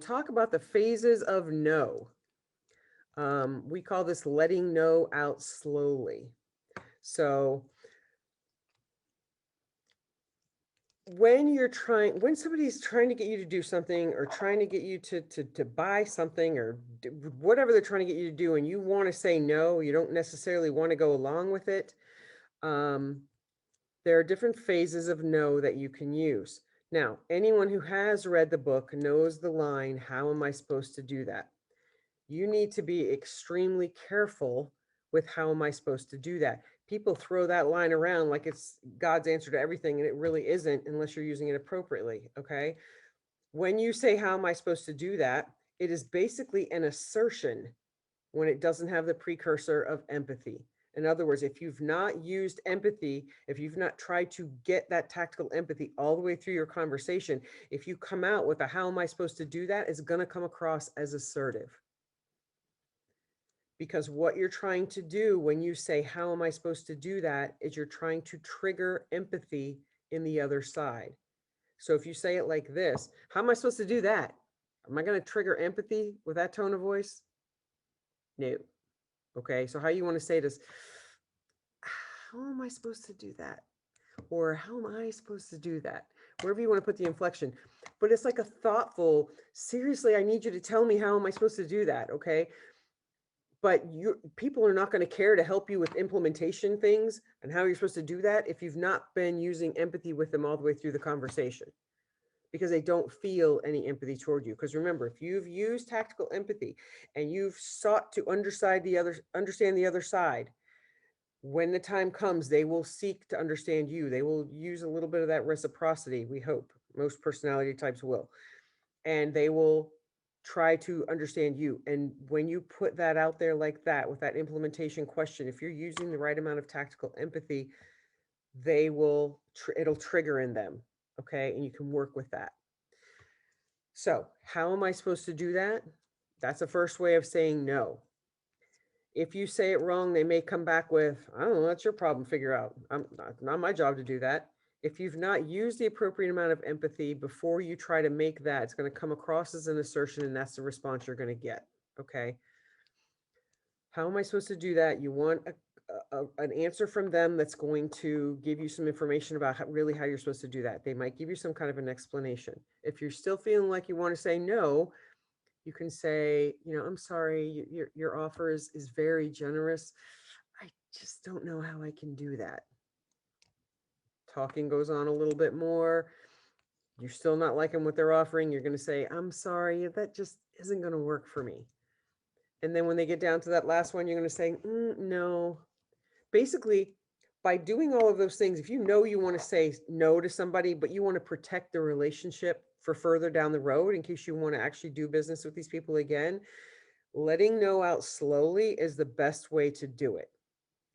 Talk about the phases of no. We call this letting no out slowly. So when somebody's trying to get you to do something or trying to get you to buy something or whatever they're trying to get you to do, and you want to say no, you don't necessarily want to go along with it. Um, there are different phases of no that you can use. Now, anyone who has read the book knows the line, how am I supposed to do that? You need to be extremely careful with how am I supposed to do that. People throw that line around like it's God's answer to everything, and it really isn't unless you're using it appropriately. Okay. When you say, how am I supposed to do that? It is basically an assertion when it doesn't have the precursor of empathy. In other words, if you've not used empathy, if you've not tried to get that tactical empathy all the way through your conversation, if you come out with a how am I supposed to do that, it's going to come across as assertive. Because what you're trying to do when you say, how am I supposed to do that, is you're trying to trigger empathy in the other side. So if you say it like this, how am I supposed to do that? Am I going to trigger empathy with that tone of voice? No. Okay. So how you want to say this? How am I supposed to do that? Or how am I supposed to do that? Wherever you want to put the inflection. But it's like a thoughtful, seriously, I need you to tell me, how am I supposed to do that? Okay. But people are not going to care to help you with implementation things and how you're supposed to do that if you've not been using empathy with them all the way through the conversation, because they don't feel any empathy toward you. Because remember, if you've used tactical empathy and you've sought to understand the other side, when the time comes, they will seek to understand you. They will use a little bit of that reciprocity, we hope. Most personality types will. And they will try to understand you. And when you put that out there like that with that implementation question, if you're using the right amount of tactical empathy, they will, it'll trigger in them. Okay. And you can work with that. So, how am I supposed to do that? That's the first way of saying no. If you say it wrong, they may come back with, I don't know, that's your problem, figure out. I'm not my job to do that. If you've not used the appropriate amount of empathy before you try to make that, it's going to come across as an assertion, and that's the response you're going to get. Okay. How am I supposed to do that? You want an answer from them that's going to give you some information about really how you're supposed to do that. They might give you some kind of an explanation. If you're still feeling like you want to say no, you can say, I'm sorry, your offer is very generous. I just don't know how I can do that. Talking goes on a little bit more. You're still not liking what they're offering. You're going to say, I'm sorry, that just isn't going to work for me. And then when they get down to that last one, you're going to say, no. Basically, by doing all of those things, if you know you want to say no to somebody, but you want to protect the relationship for further down the road in case you want to actually do business with these people again, letting no out slowly is the best way to do it.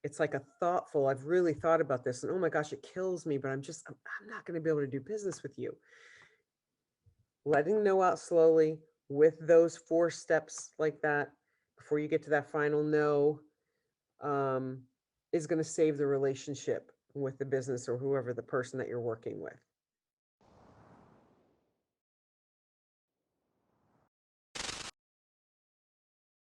It's like a thoughtful, I've really thought about this, and oh my gosh, it kills me, but I'm not going to be able to do business with you. Letting no out slowly with those 4 steps like that before you get to that final no is going to save the relationship with the business or whoever the person that you're working with.